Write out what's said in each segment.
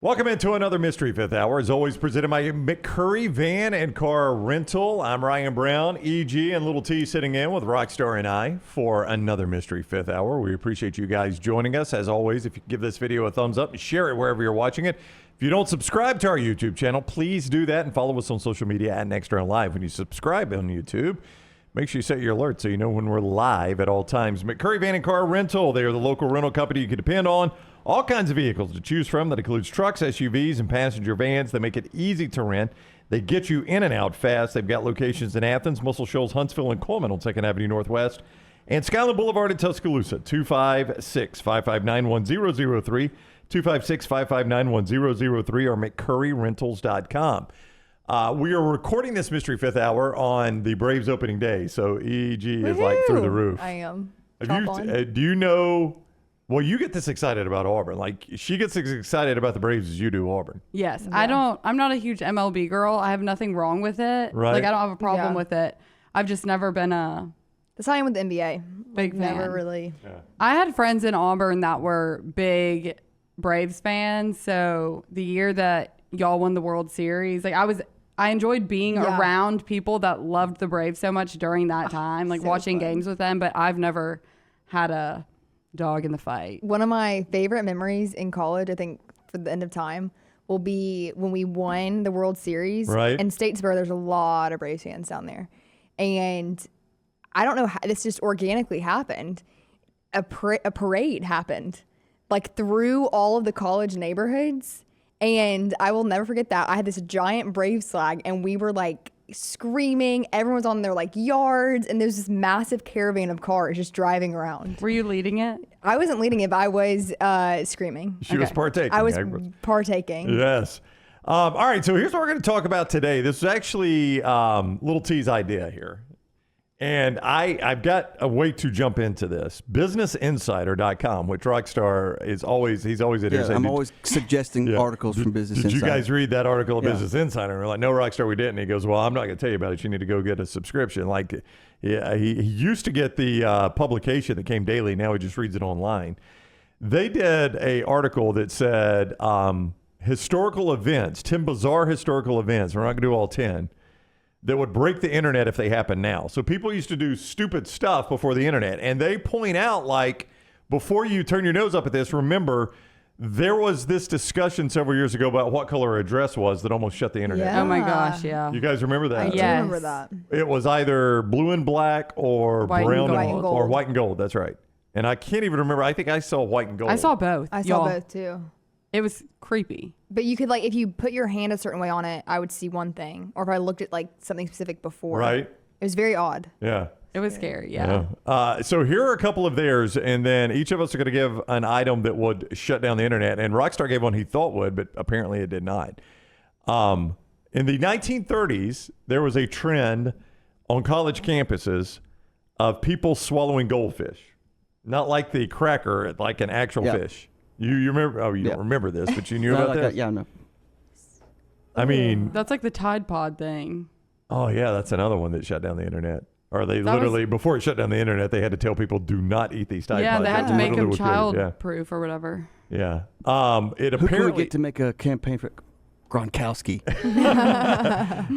Welcome into another Mystery Fifth Hour, as always presented by McCurry Van and Car Rental. I'm Ryan Brown, EG, and Little T sitting in with Rockstar and I for another Mystery Fifth Hour. We appreciate you guys joining us. As always, if you give this video a thumbs up and share it wherever you're watching it. If you don't subscribe to our YouTube channel, please do that and follow us on social media at Nextdoor Live. When you subscribe on YouTube, make sure you set your alert so you know when we're live at all times. McCurry Van and Car Rental, they are the local rental company you can depend on. All kinds of vehicles to choose from. That includes trucks, SUVs, and passenger vans. They make it easy to rent. They get you in and out fast. They've got locations in Athens, Muscle Shoals, Huntsville, and Coleman on 2nd Avenue Northwest. And Skyland Boulevard in Tuscaloosa, 256-559-1003, 256-559-1003, or McCurryRentals.com. We are recording this Mystery Fifth Hour on the Braves opening day, so EG is like through the roof. I am. Do you know... Well, you get this excited about Auburn. Like, she gets as excited about the Braves as you do Auburn. Yes. Yeah. I'm not a huge MLB girl. I have nothing wrong with it. Right. Like, I don't have a problem with it. I've just never been a... The same with the NBA. Big fan. Never really. Yeah. I had friends in Auburn that were big Braves fans. So the year that y'all won the World Series, like, I enjoyed being around people that loved the Braves so much during that time, like watching games with them. But I've never had a dog in the fight. One of my favorite memories in college, I think for the end of time, will be when we won the World Series. Right. In Statesboro, there's a lot of Braves fans down there. And I don't know how this just organically happened. A parade happened like through all of the college neighborhoods. And I will never forget that. I had this giant Braves flag and we were like screaming. Everyone's on their like yards, and there's this massive caravan of cars just driving around. Were you leading it? I wasn't leading it, but I was screaming. She was partaking. I was partaking. Yes. All right, so here's what we're going to talk about today. This is actually Little T's idea here. And I've got a way to jump into this. BusinessInsider.com, which Rockstar is always, he's always at. Yeah, I'm always suggesting articles from Business Insider. Did you guys read that article of Business Insider? And we're like, no, Rockstar, we didn't. He goes, well, I'm not going to tell you about it. You need to go get a subscription. Like, yeah, he used to get the publication that came daily. Now he just reads it online. They did a article that said historical events, 10 bizarre historical events. We're not going to do all 10. That would break the internet if they happen now. So people used to do stupid stuff before the internet. And they point out, like, before you turn your nose up at this, remember, there was this discussion several years ago about what color a dress was that almost shut the internet Yeah. down. Oh my gosh, yeah. You guys remember that? I do Yes. remember that. It was either blue and black or White and brown gold. White and gold. or white and gold. That's right. And I can't even remember. I think I saw white and gold. I saw both. I saw y'all. both too. It was creepy. But you could, like, if you put your hand a certain way on it, I would see one thing. Or if I looked at like something specific before. Right. It was very odd. Yeah. It was scary, yeah. So here are a couple of theirs, and then each of us are going to give an item that would shut down the internet. And Rockstar gave one he thought would, but apparently it did not. In the 1930s, there was a trend on college campuses of people swallowing goldfish. Not like the cracker, like an actual fish. You remember? Oh, you don't remember this, but you knew about this? Yeah, no. I mean, That's like the Tide Pod thing. oh yeah, that's another one that shut down the internet. Or they literally, before it shut down the internet, they had to tell people, do not eat these Tide Yeah, Pods. they had That to make literally them was created. child-proof or whatever. Yeah. It Who could we apparently get to make a campaign for Gronkowski?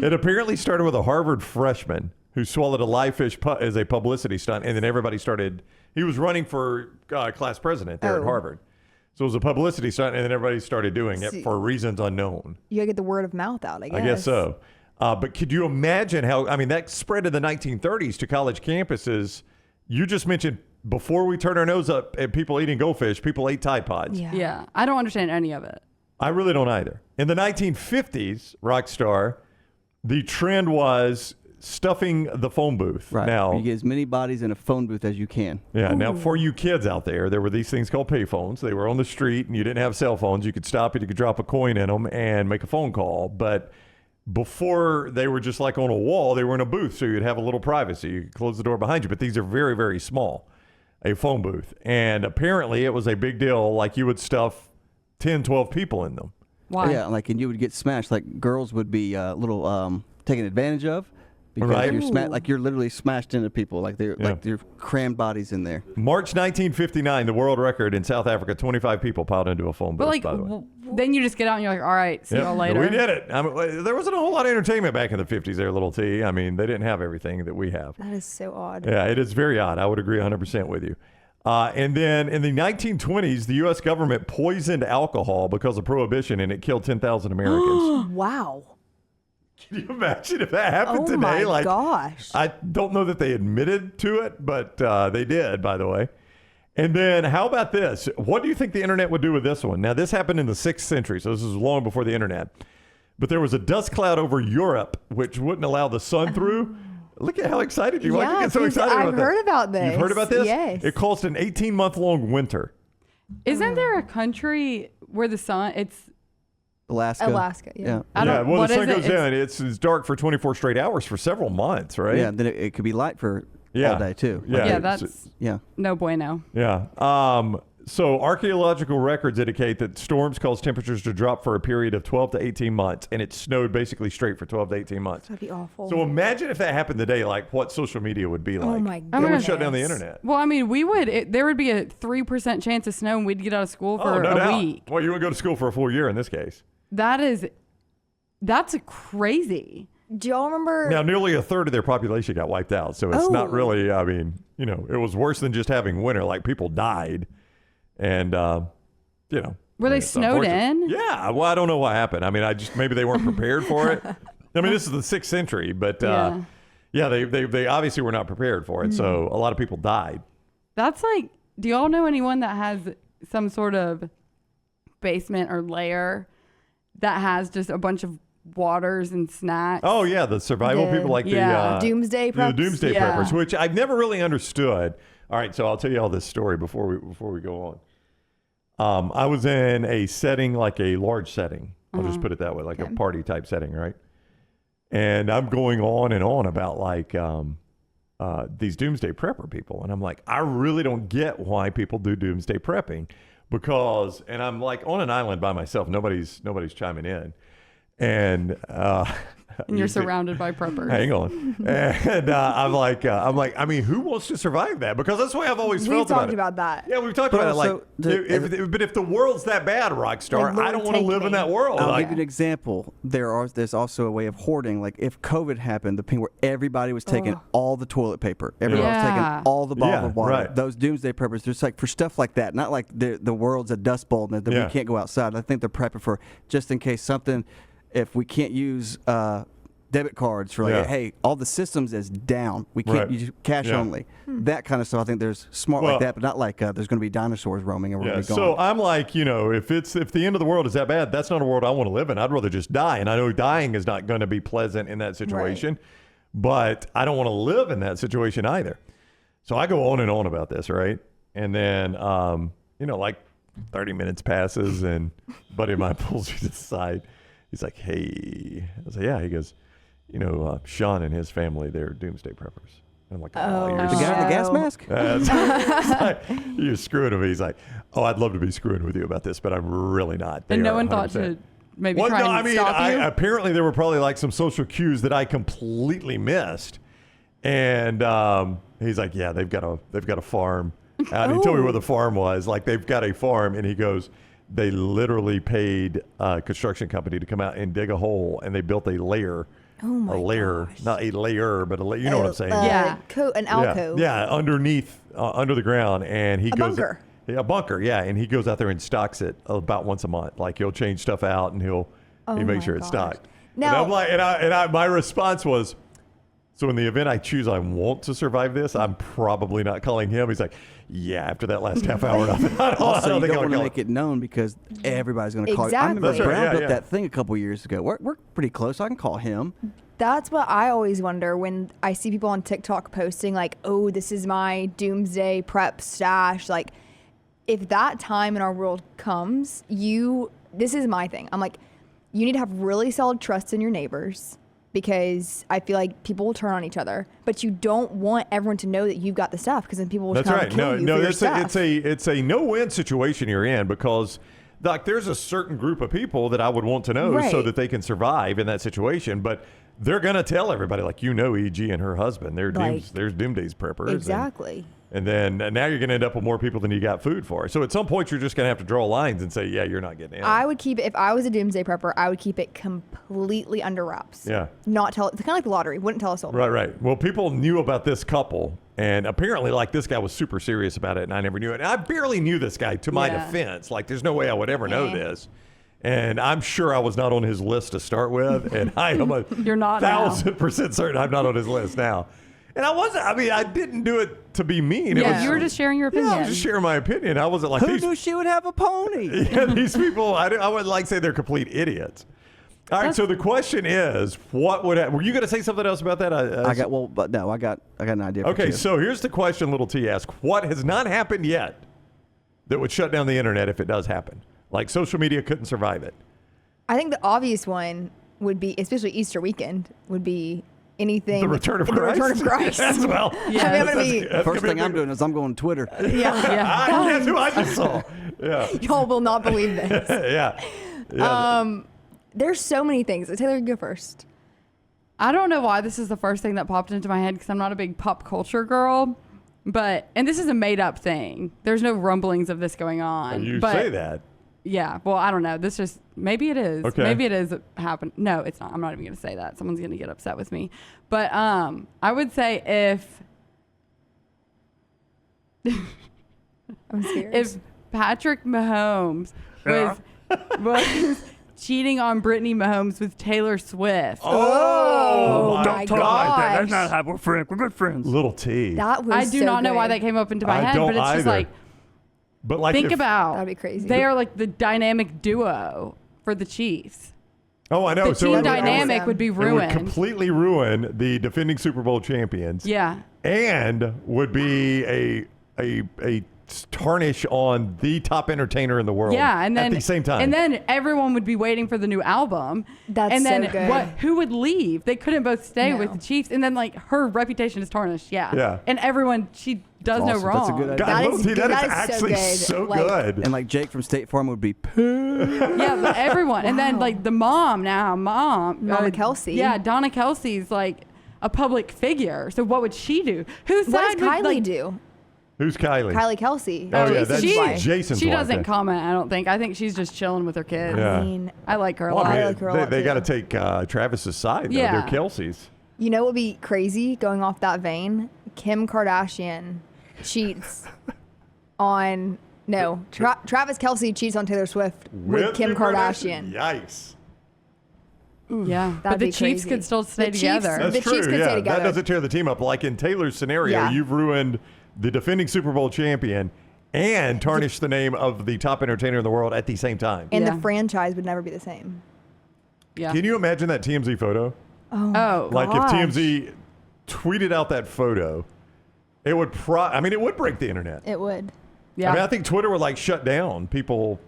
it apparently started with a Harvard freshman who swallowed a live fish as a publicity stunt, and then everybody started. He was running for class president there at Harvard. So it was a publicity stunt, and then everybody started doing it for reasons unknown. You gotta get the word of mouth out, I guess. I guess so. But could you imagine how, I mean, that spread in the 1930s to college campuses. You just mentioned before we turned our nose up at people eating goldfish, people ate Tide Pods. Yeah. I don't understand any of it. I really don't either. In the 1950s, Rockstar, the trend was stuffing the phone booth. Right. Now, You get as many bodies in a phone booth as you can. yeah. Now, for you kids out there were these things called payphones. They were on the street, and you didn't have cell phones. You could stop it. You could drop a coin in them and make a phone call. But before, they were just like on a wall. They were in a booth, so you'd have a little privacy. You could close the door behind you. But these are very, very small, a phone booth. And apparently, it was a big deal. Like, you would stuff 10, 12 people in them. Why? Yeah, like, and you would get smashed. Like, girls would be taken advantage of. because Right. you're literally smashed into people, like they're crammed bodies in there. March 1959, the world record in South Africa, 25 people piled into a phone booth, But like, by the way. then you just get out and you're like, all right, see y'all later. We did it. I mean, there wasn't a whole lot of entertainment back in the 50s there, little T. I mean, they didn't have everything that we have. That is so odd. Yeah, it is very odd. I would agree 100% with you. And then in the 1920s, the U.S. government poisoned alcohol because of prohibition, and it killed 10,000 Americans. Wow. Can you imagine if that happened Oh today? my gosh. I don't know that they admitted to it, but they did, by the way. And then how about this? What do you think the internet would do with this one? Now, this happened in the 6th century, so this is long before the internet. But there was a dust cloud over Europe, which wouldn't allow the sun through. Look at how excited you are. You get so excited about I've that. heard about this. You've heard about this? Yes. It caused an 18-month-long winter. Isn't there a country where the sun, it's, Alaska, yeah. I don't, Well, what the sun is goes it? down. It's dark for 24 straight hours for several months, right? Yeah, then it could be light for all day too. Yeah, Yeah, that's Yeah. no bueno. Yeah. So archaeological records indicate that storms cause temperatures to drop for a period of 12 to 18 months, and it snowed basically straight for 12 to 18 months. That'd be awful. So imagine if that happened today, like what social media would be like. Oh my It would shut down the goodness. internet. Well, I mean, there would be a 3% chance of snow and we'd get out of school for no a doubt. week. Well, you would go to school for a full year in this case. That's crazy. Do y'all remember? Now, nearly a third of their population got wiped out. So it's not really, I mean, it was worse than just having winter. Like people died. And, Were they it's snowed unfortunate. in? Yeah. Well, I don't know what happened. I mean, maybe they weren't prepared for it. I mean, this is the 6th century, but they obviously were not prepared for it. So a lot of people died. That's like, do y'all know anyone that has some sort of basement or lair that has just a bunch of waters and snacks? Oh, yeah. The survival people like the Doomsday the preps. Doomsday Yeah. Preppers, which I've never really understood. All right. So I'll tell you all this story before we go on. I was in a setting, like a large setting. I'll just put it that way, like a party type setting, right? And I'm going on and on about like these doomsday prepper people. And I'm like, I really don't get why people do doomsday prepping and I'm like on an island by myself. Nobody's chiming in. And And you're surrounded by preppers. hang on. And I'm like, I mean, who wants to survive that? Because that's the way I've always We felt talked about that. Yeah, we've talked But about it. Like, also, but if the world's that bad, Rockstar, Like, I don't Lord, want to take live in me. that world. I'll Like, give you an example. There's also a way of hoarding. Like if COVID happened, the thing where everybody was taking all the toilet paper, everyone was Yeah. taking all the bottled Yeah, water. right. Those doomsday preppers, just like for stuff like that, not like the world's a dust bowl and that Yeah. we can't go outside. I think they're prepping for just in case something, if we can't use debit cards for like, Yeah. hey, all the systems is down. We can't Right. use cash Yeah. only. That kind of stuff. I think there's smart Well- like that, but not like there's going to be dinosaurs roaming and we're yeah. going to be So gone. I'm like, if the end of the world is that bad, that's not a world I want to live in. I'd rather just die. And I know dying is not going to be pleasant in that situation, but I don't want to live in that situation either. So I go on and on about this, right? And then, like 30 minutes passes and buddy of mine pulls me to the side. He's like, hey. I was like, yeah. He goes, Sean and his family, they're doomsday preppers. And I'm like, you're the guy with the gas mask? It's like, you're screwing with me. He's like, I'd love to be screwing with you about this, but I'm really not. They And no are one thought 100%. to maybe Well, try no, and I mean, stop you? apparently there were probably like some social cues that I completely missed. And he's like, yeah, they've got a farm. And he told me where the farm was. Like they've got a farm, and he goes, they literally paid a construction company to come out and dig a hole, and they built a layer. Oh my gosh. Not a layer, but a layer. You know what I'm saying? Yeah. An alcove. Yeah, underneath, under the ground, and he goes bunker. Yeah, a bunker. Yeah, and he goes out there and stocks it about once a month. Like he'll change stuff out, and he'll make my sure it's gosh. stocked. Now- and I'm like, my response was, so in the event I choose I want to survive this, I'm probably not calling him. He's like, yeah, after that last half hour, I Also, don't you think don't I'll want to call make it known because everybody's going to call you. I Exactly. remember That's right, Brown yeah, built yeah. that thing a couple years ago. We're pretty close. I can call him. That's what I always wonder when I see people on TikTok posting like, oh, this is my doomsday prep stash. Like, if that time in our world comes, this is my thing. I'm like, you need to have really solid trust in your neighbors because I feel like people will turn on each other, but you don't want everyone to know that you've got the stuff because then people will That's come right. and kill you No, for your it's stuff. a no-win situation you're in because like there's a certain group of people that I would want to know so Right. that they can survive in that situation, but they're going to tell everybody, like, EG and her husband, they're there's doomsdays preppers. Exactly. And then now you're going to end up with more people than you got food for. So at some point, you're just going to have to draw lines and say, yeah, you're not getting in. I would keep it, if I was a doomsday prepper, I would keep it completely under wraps. Yeah. Not tell, it's kind of like the lottery. Wouldn't tell us all. Right. Well, people knew about this couple, and apparently, like, this guy was super serious about it, and I never knew it. And I barely knew this guy, to my defense. Like, there's no way I would ever know this. And I'm sure I was not on his list to start with, and I am You're not now. 1,000% certain I'm not on his list now. And I didn't do it to be mean. Yeah, you were just sharing your opinion. Yeah, I was just sharing my opinion. I wasn't like, Who knew she would have a pony? yeah, these people, I wouldn't like say they're complete idiots. All right, so the question is, what would were you going to say something else about that? I got an idea. Okay, so here's the question little T asked. What has not happened yet that would shut down the internet if it does happen? Like social media couldn't survive it. I think the obvious one would be, especially Easter weekend, would be anything. The return of Christ. The return of Christ. As well. Yeah. I mean, I'm gonna be, First thing I'm doing is I'm going to Twitter. Yeah. Guess who I just saw? Yeah. y'all will not believe this. Yeah. There's so many things. Taylor, you go first. I don't know why this is the first thing that popped into my head because I'm not a big pop culture girl. And this is a made up thing. There's no rumblings of this going on. You say that. Yeah. Well, I don't know. Maybe it is. Okay. Maybe it is happened. No, it's not. I'm not even going to say that. Someone's going to get upset with me. But I would say I'm scared. if Patrick Mahomes was cheating on Brittany Mahomes with Taylor Swift. Oh, my my Don't talk like that. That's gosh. not how we're friends. We're good friends. Little T. That was I do so not know why good. that came up into my I head, don't but it's just either. like, But like think if- about That'd be crazy. They are like the dynamic duo for the Chiefs. Oh, I know. The so team it would- dynamic awesome. would be It would ruined. completely ruin the defending Super Bowl champions. Yeah. And would be a tarnish on the top entertainer in the world. Yeah, and then at the same time. and then everyone would be waiting for the new album. That's and then so good. Who would leave? They couldn't both stay No. with the Chiefs, and then like her reputation is tarnished. Yeah. Yeah. And everyone, she does no Awesome. wrong. That's a good idea. God, That Little is T, good. that is That is so actually good. so Like- good. And like Jake from State Farm would be poo. Yeah, but everyone, and then Wow. like the mom, Donna Kelsey. Yeah, Donna Kelsey's like a public figure. So what would she do? Whose What side does would, Kylie like, do? Who's Kylie? Kylie Kelsey. Oh, yeah, Jason's that's wife. Jason's She wife. doesn't comment. I don't think. I think she's just chilling with her kids. Yeah. I mean, I like her a Well, lot. I mean, like her a lot, they too. got to take Travis's side. Though. Yeah. They're Kelsey's. you know what would be crazy going off that vein? Kim Kardashian cheats on Travis Kelsey cheats on Taylor Swift with Kim the Kardashian. Yikes. Yeah, but That'd the be Chiefs crazy. could still stay The Chiefs- together. That's The true. Chiefs could yeah, stay together. that doesn't tear the team up. Like in Taylor's scenario, Yeah. you've ruined the defending Super Bowl champion and tarnished the name of the top entertainer in the world at the same time. And Yeah. the franchise would never be the same. Yeah. Can you imagine that TMZ photo? Oh, Like Gosh. if TMZ tweeted out that photo, it would it would break the internet. It would. yeah. I mean, I think Twitter would like shut down people,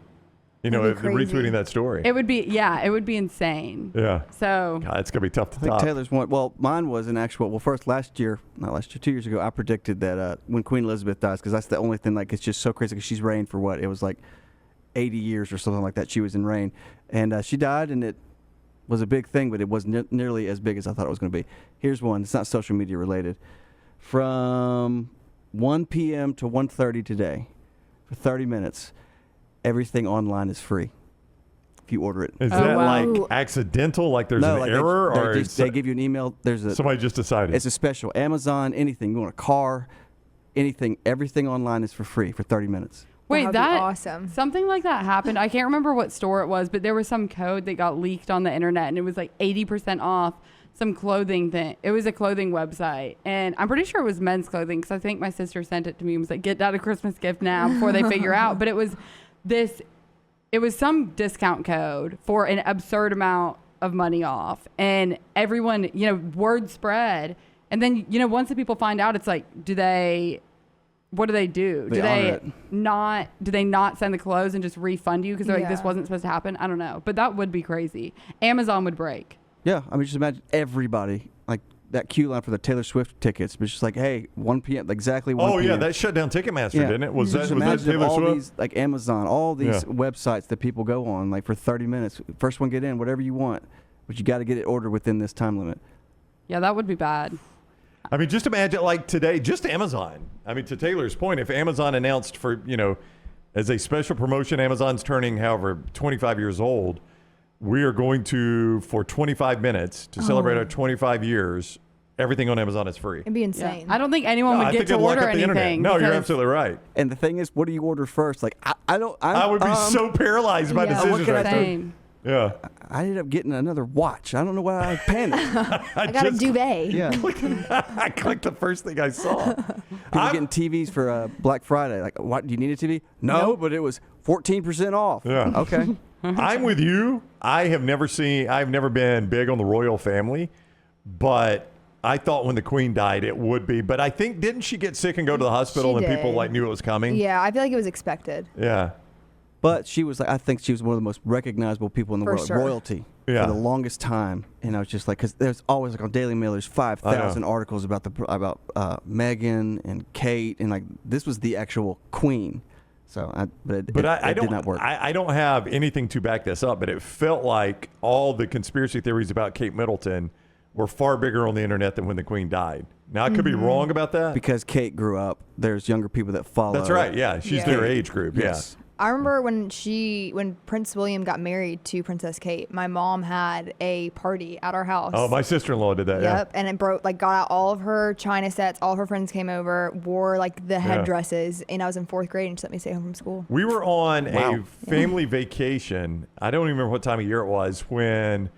That'd if be they're crazy. retweeting that story. it would be. Yeah, it would be insane. yeah. So God, it's gonna be tough to I think top. Taylor's one. Well, mine was an actual. Well, first not last year, 2 years ago, I predicted that when Queen Elizabeth dies, because that's the only thing. Like, it's just so crazy because she's reigned for what? It was like 80 years or something like that. She was in reign, and she died, and it was a big thing, but it wasn't nearly as big as I thought it was going to be. Here's one. It's not social media related. From 1 p.m. to 1:30 today, for 30 minutes, everything online is free if you order it. Is Oh, that wow. like accidental? Like there's an like error, or they give you an email. There's a somebody just decided? It's a special. Amazon, anything. You want a car, anything. Everything online is for free for 30 minutes. wait, That'd be that awesome. something like that happened. I can't remember what store it was, but there was some code that got leaked on the internet, and it was like 80% off some clothing thing. It was a clothing website, and I'm pretty sure it was men's clothing because I think my sister sent it to me and was like, "Get that a Christmas gift now before they figure out." But it was some discount code for an absurd amount of money off, and everyone, word spread, and then once the people find out, it's like, what do they do? They honor it. Do they not send the clothes and just refund you because they're like, this Yeah. wasn't supposed to happen? I don't know, but that would be crazy. Amazon would break. Yeah, I mean, just imagine everybody, like that queue line for the Taylor Swift tickets, but it's just like, hey, 1 p.m. exactly 1 Oh p.m. yeah, that shut down Ticketmaster, didn't it? Was Just that imagine if Taylor all Swift? these, like Amazon, all these websites that people go on, like for 30 minutes, first one get in, whatever you want, but you got to get it ordered within this time limit. Yeah, that would be bad. I mean, just imagine like today, just Amazon. I mean, to Taylor's point, if Amazon announced for, as a special promotion, Amazon's turning, however, 25 years old, we are going to, for 25 minutes, to celebrate our 25 years, everything on Amazon is free. It'd be insane. I don't think anyone I would think get to it'd lock order up the internet. anything. No, you're because- absolutely right. And the thing is, what do you order first? Like, I would be so paralyzed by Yeah. decisions What can I right do? now. Same. Yeah. I ended up getting another watch. I don't know why I panicked. I got a duvet. Yeah. I clicked the first thing I saw. People getting TVs for Black Friday. Like, what? Do you need a TV? No, but it was 14% off. Yeah. Okay. I'm with you. I've never been big on the royal family, but I thought when the Queen died it would be. But I think, didn't she get sick and go to the hospital She and people did. knew it was coming? Yeah, I feel like it was expected. Yeah. But she was like, I think she was one of the most recognizable people in the For world, sure. royalty, Yeah. for the longest time. And I was just like, because there's always like on Daily Mail, there's 5,000 articles about Meghan and Kate, and like this was the actual Queen. So, it don't, did not work. I don't have anything to back this up, but it felt like all the conspiracy theories about Kate Middleton were far bigger on the internet than when the Queen died. Now, I could be wrong about that. Because Kate grew up, there's younger people that follow. That's right. Yeah. She's Yeah. their age group. Yes. I remember when Prince William got married to Princess Kate, my mom had a party at our house. Yeah. Oh, my sister-in-law did that. Yep, and it got out all of her china sets. All of her friends came over, wore like the headdresses, and I was in 4th grade, and she let me stay home from school. We were on Wow. a family vacation. I don't even remember what time of year it was when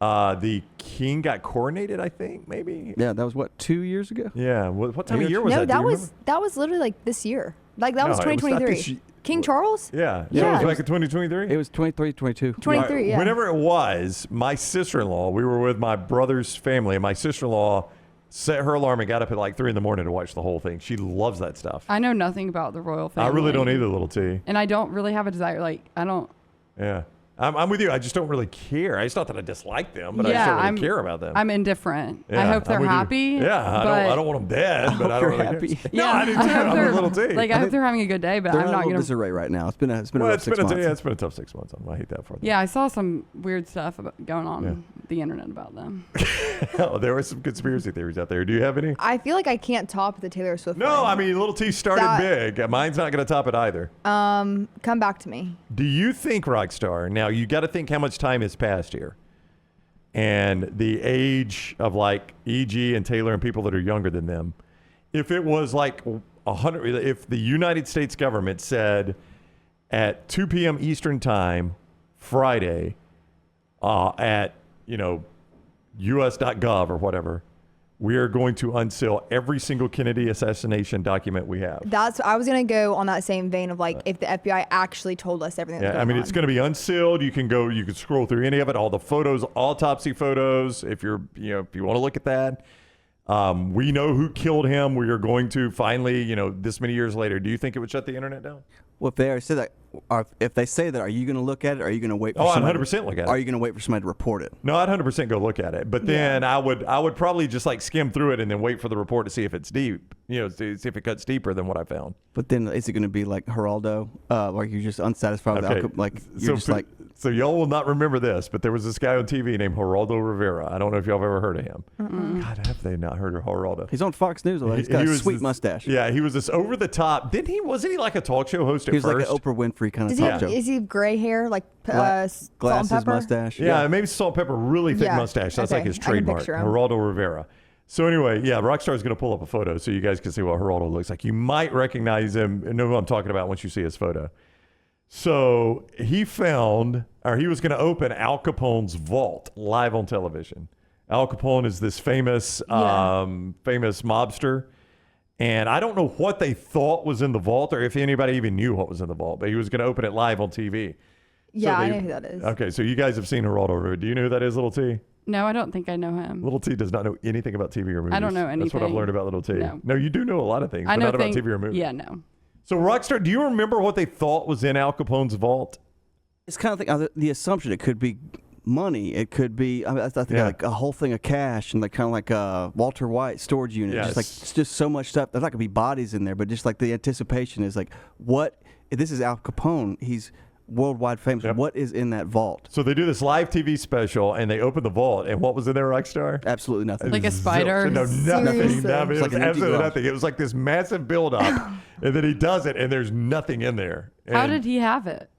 the king got coronated, I think, maybe. Yeah, that was what, 2 years ago? Yeah. What time of year was No, that? Do you that was literally like this year. Like that No, was it was not 2023. this year. King Charles? remember? Yeah. Yeah. So it was back in 2023? It was 23, 22. 23, yeah. Whenever it was, my sister-in-law, we were with my brother's family, and my sister-in-law set her alarm and got up at like 3 a.m. to watch the whole thing. She loves that stuff. I know nothing about the royal family. I really don't either, little T. And I don't really have a desire. Like, I don't. Yeah. I'm with you. I just don't really care. It's not that I dislike them, but I just Yeah, don't really care about them. I'm indifferent. I Yeah, hope they're I'm with you. happy. Yeah, but I don't want them dead, but I don't you're really happy. care. Yeah, No, I do too. hope I'm they're- with little T. Like, I hope they're having a good day, but They're I'm in a not little going to. disarray right now. It's been a Well, rough it's 6 been months. it's been a tough 6 months. I hate that for them. Yeah, I saw some weird stuff going on the internet about them. Oh, there were some conspiracy theories out there. Do you have any? I feel like I can't top the Taylor Swift. No, one. I mean, little T started That- big. Mine's not going to top it either. Come back to me. Do you think, Rockstar, now you got to think how much time has passed here and the age of like EG and Taylor and people that are younger than them. If it was like 100, if the United States government said at 2 p.m. Eastern time, Friday, at, us.gov or whatever, we are going to unseal every single Kennedy assassination document we have. I was gonna go on that same vein of like if the FBI actually told us everything. That's Yeah, I going mean, on. it's going to be unsealed. You can scroll through any of it, all the photos, autopsy photos. If you want to look at that, we know who killed him. We are going to finally, this many years later. Do you think it would shut the internet down? Well, if they already said that, if they say that, are you going to look at it? Or are you going to wait? For Oh, I'd somebody 100% look at it. Are you going to wait for somebody to report it? No, I'd 100% go look at it. But then I would probably just like skim through it and then wait for the report to see if it's deep. See if it cuts deeper than what I found. But then is it going to be like Geraldo, like you're just unsatisfied with the outcome? Like you're just like. So y'all will not remember this, but there was this guy on TV named Geraldo Rivera. I don't know if y'all have ever heard of him. God, have they not heard of Geraldo? He's on Fox News. Although he's got a sweet mustache. Yeah, he was this over the top. Wasn't he like a talk show host at He was first? like an Oprah Winfrey kind of Does talk show. is he have gray hair like Glasses, salt and pepper? mustache. Yeah, maybe salt, pepper, really thick Yeah, mustache. That's okay. like his I can trademark. picture him. Geraldo Rivera. So anyway, yeah, Rockstar is going to pull up a photo so you guys can see what Geraldo looks like. You might recognize him and know who I'm talking about once you see his photo. So he was going to open Al Capone's vault live on television. Al Capone is this famous mobster. And I don't know what they thought was in the vault or if anybody even knew what was in the vault, but he was going to open it live on TV. Yeah, So I know who that is. Okay, so you guys have seen Geraldo Rivera. Do you know who that is, Little T? No, I don't think I know him. Little T does not know anything about TV or movies. I don't know That's what I've anything. learned about Little T. No. You do know a lot of things, I but know not about TV or movies. Yeah, no. So Rockstar, do you remember what they thought was in Al Capone's vault? It's kind of the assumption it could be money. It could be, I think Yeah. like a whole thing of cash and like kind of like a Walter White storage unit. Yes. Just like it's just so much stuff. There's not gonna be bodies in there, but just like the anticipation is like, what? This is Al Capone. He's worldwide famous. Yep. What is in that vault? So they do this live TV special, and they open the vault, and what was in there, Rockstar? Absolutely nothing. Like a spider? No, nothing. Seriously. I mean, It's it like was an empty absolutely garage. nothing. It was like this massive buildup, and then he does it, and there's nothing in there. How And, did he have it?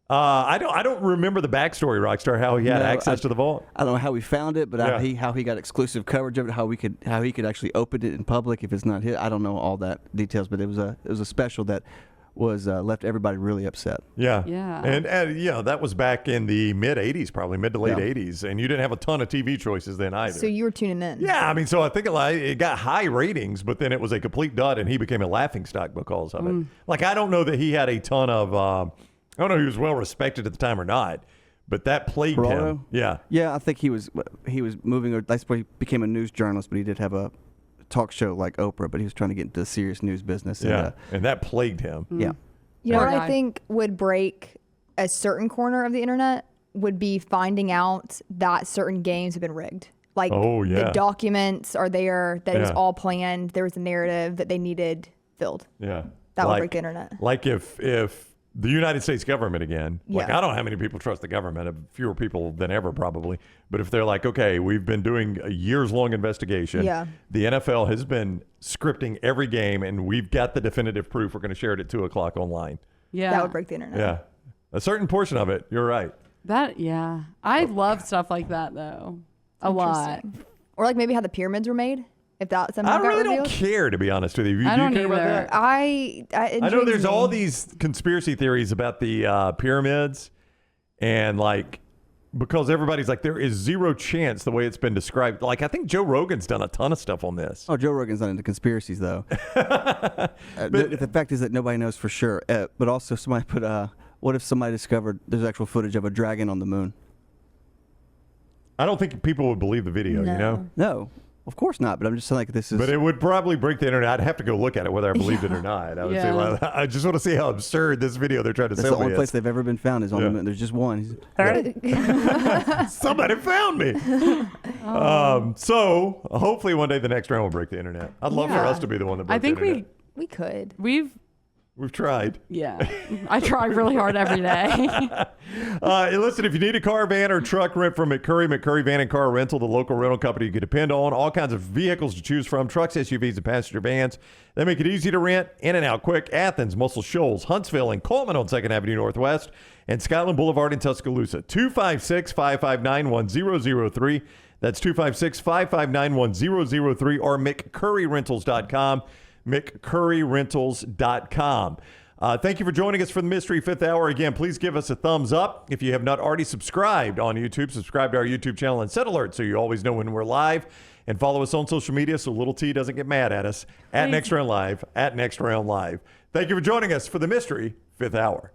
I don't remember the backstory, Rockstar. How he had No, access to the vault. I don't know how we found it, but Yeah. how he got exclusive coverage of it, how he could actually open it in public if it's not his. I don't know all that details, but it was a special that was left everybody really upset. Yeah. Yeah. And you know, that was back in the mid 80s, probably mid to late Yeah. 80s, and you didn't have a ton of TV choices then either. So you were tuning in. Yeah, I mean, so I think it got high ratings, but then it was a complete dud, and he became a laughingstock because of it. Like, I don't know that he had a ton of, I don't know if he was well respected at the time or not, but that plagued him. Geraldo? Yeah. Yeah, I think he was moving. That's why he became a news journalist, but he did have a talk show like Oprah, but he was trying to get into the serious news business. And, Yeah. And that plagued him. yeah. You know Poor what guy. I think would break a certain corner of the internet would be finding out that certain games have been rigged. Like Oh, yeah. the documents are there, that it was Yeah. all planned. There was a narrative that they needed filled. Yeah. That would Like- break the internet. Like if the United States government again, like Yeah. I don't know how many people trust the government, fewer people than ever probably, but if they're like, okay, we've been doing a years-long investigation. Yeah. The NFL has been scripting every game, and we've got the definitive proof. We're going to share it at 2:00 online. Yeah. That would break the internet. Yeah. A certain portion of it, you're right. Yeah. I love stuff like that though. A lot. Interesting. Or like maybe how the pyramids were made. If that somehow I got really revealed. don't care, to be honest with you. I Do you don't care about either. that? I I know intrigues there's me. all these conspiracy theories about the pyramids, and like because everybody's like there is zero chance the way it's been described. Like I think Joe Rogan's done a ton of stuff on this. Oh, Joe Rogan's not into conspiracies though. The fact is that nobody knows for sure. But also, somebody put, what if somebody discovered there's actual footage of a dragon on the moon? I don't think people would believe the video, you know. No, of course not. But I'm just saying, like, this is. But it would probably break the internet. I'd have to go look at it whether I believed it or not. I would say, Yeah. well, I just want to see how absurd this video they're trying to that's sell the only me place is. they've ever been found is on Yeah. the moon. There's just one. Somebody found me. So hopefully one day the next round will break the internet. I'd love for Yeah. us to be the one that broke I think the internet. We could. We've tried. Yeah. I try really hard every day. Listen, if you need a car, van, or truck rent from McCurry Van and Car Rental, the local rental company you can depend on. All kinds of vehicles to choose from, trucks, SUVs, and passenger vans. They make it easy to rent, in and out quick. Athens, Muscle Shoals, Huntsville, and Coleman on 2nd Avenue Northwest, and Skyland Boulevard in Tuscaloosa. 256-559-1003. That's 256-559-1003 or McCurryRentals.com. McCurryRentals.com. Thank you for joining us for the Mystery Fifth Hour. Again, please give us a thumbs up. If you have not already subscribed on YouTube, subscribe to our YouTube channel and set alerts so you always know when we're live. And follow us on social media so Little T doesn't get mad at us. At Next Round Live. At Next Round Live. Thank you for joining us for the Mystery Fifth Hour.